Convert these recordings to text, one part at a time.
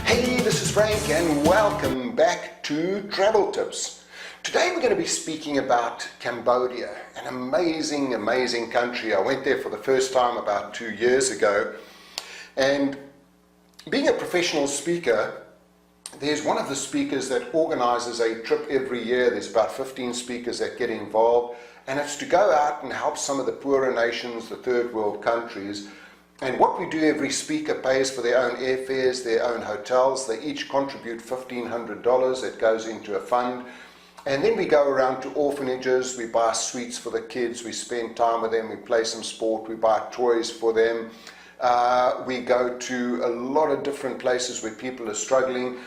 Hey, this is Frank and welcome back to Travel Tips. Today we're going to be speaking about Cambodia, an amazing, amazing country. I went there for the first time about 2 years ago, and being a professional speaker, there's one of the speakers that organizes a trip every year. There's about 15 speakers that get involved, and it's to go out and help some of the poorer nations, the third world countries. And what we do, every speaker pays for their own airfares, their own hotels. They each contribute $1,500 that goes into a fund. And then we go around to orphanages, we buy sweets for the kids, we spend time with them, we play some sport, we buy toys for them. We go to a lot of different places where people are struggling.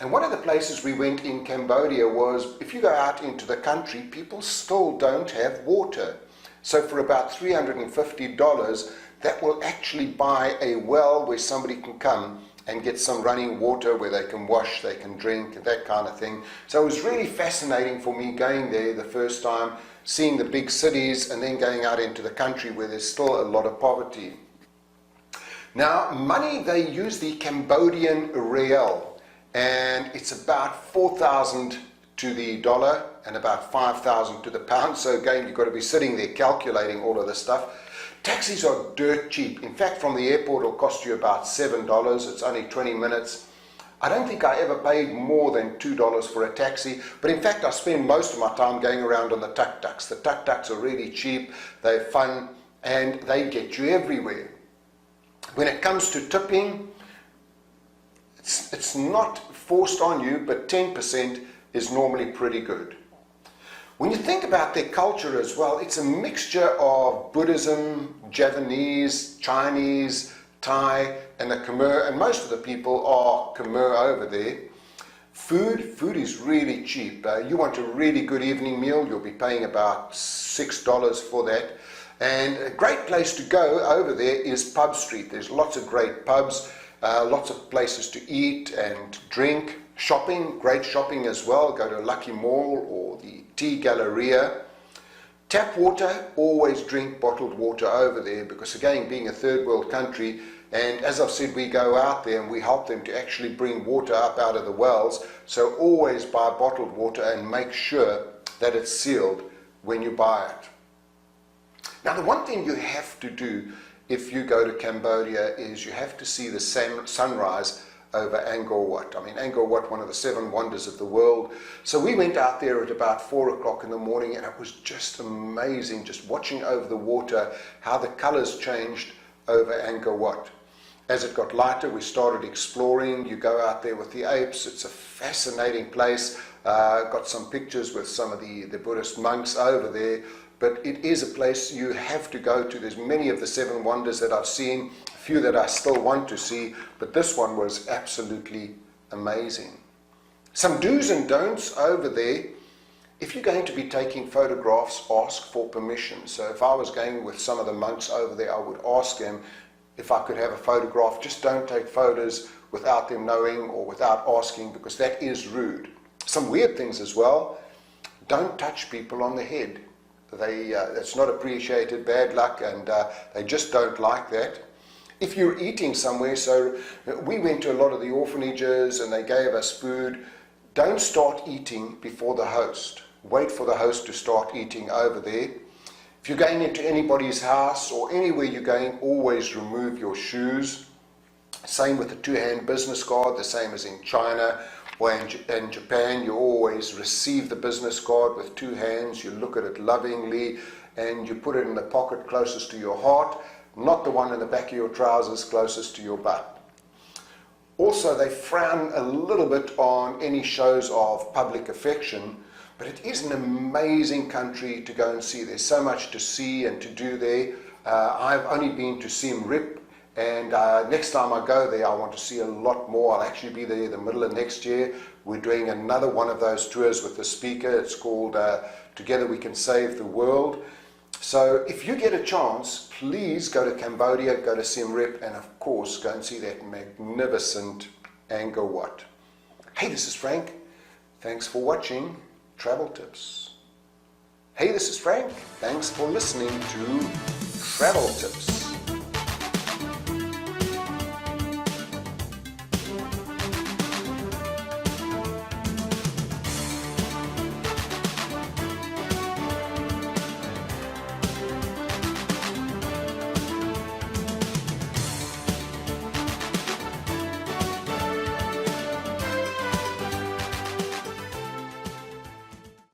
And one of the places we went in Cambodia was, if you go out into the country, people still don't have water. So for about $350, that will actually buy a well where somebody can come and get some running water where they can wash, they can drink, that kind of thing. So it was really fascinating for me going there the first time, seeing the big cities and then going out into the country where there's still a lot of poverty. Now, money, they use the Cambodian riel, and it's about 4,000 to the dollar and about 5,000 to the pound. So again, you've got to be sitting there calculating all of this stuff. Taxis are dirt cheap. In fact, from the airport it'll cost you about $7. It's only 20 minutes. I don't think I ever paid more than $2 for a taxi, but in fact I spend most of my time going around on the tuk-tuks. The tuk-tuks are really cheap, they're fun, and they get you everywhere. When it comes to tipping, it's not forced on you, but 10% is normally pretty good. When you think about their culture as well, it's a mixture of Buddhism, Javanese, Chinese, Thai, and the Khmer, and most of the people are Khmer over there. Food is really cheap. You want a really good evening meal, you'll be paying about $6 for that. And a great place to go over there is Pub Street. There's lots of great pubs, lots of places to eat and drink. Shopping, great shopping as well. Go to Lucky Mall or the Tea Galleria. Tap water, always drink bottled water over there, because again, being a third world country, and as I've said, we go out there and we help them to actually bring water up out of the wells. So always buy bottled water and make sure that it's sealed when you buy it. Now, the one thing you have to do if you go to Cambodia is you have to see the sunrise over Angor Wat. I mean, Angor Wat, one of the 7 wonders of the world. So we went out there at about 4 o'clock in the morning, and it was just amazing, just watching over the water, how the colors changed over Angor Wat. As it got lighter, we started exploring. You go out there with the apes. It's a fascinating place. Got some pictures with some of the Buddhist monks over there. But it is a place you have to go to. There's many of the 7 wonders that I've seen, a few that I still want to see, but this one was absolutely amazing. Some do's and don'ts over there. If you're going to be taking photographs, ask for permission. So if I was going with some of the monks over there, I would ask them if I could have a photograph. Just don't take photos without them knowing or without asking, because that is rude. Some weird things as well. Don't touch people on the head. That's not appreciated, bad luck, and they just don't like that. If you're eating somewhere, so we went to a lot of the orphanages and they gave us food, don't start eating before the host. Wait for the host to start eating over there. If you're going into anybody's house or anywhere you're going, always remove your shoes. Same with the 2-hand business card, the same as in China. Or in Japan, you always receive the business card with 2 hands. You look at it lovingly and you put it in the pocket closest to your heart, not the one in the back of your trousers closest to your butt. Also, they frown a little bit on any shows of public affection, but it is an amazing country to go and see. There's so much to see and to do there. I've only been to Siem Reap, and next time I go there, I want to see a lot more. I'll actually be there in the middle of next year. We're doing another one of those tours with the speaker. It's called Together We Can Save the World. So if you get a chance, please go to Cambodia, go to Siem Reap, and of course, go and see that magnificent Angor Wat. Hey, this is Frank. Thanks for watching Travel Tips. Hey, this is Frank. Thanks for listening to Travel Tips.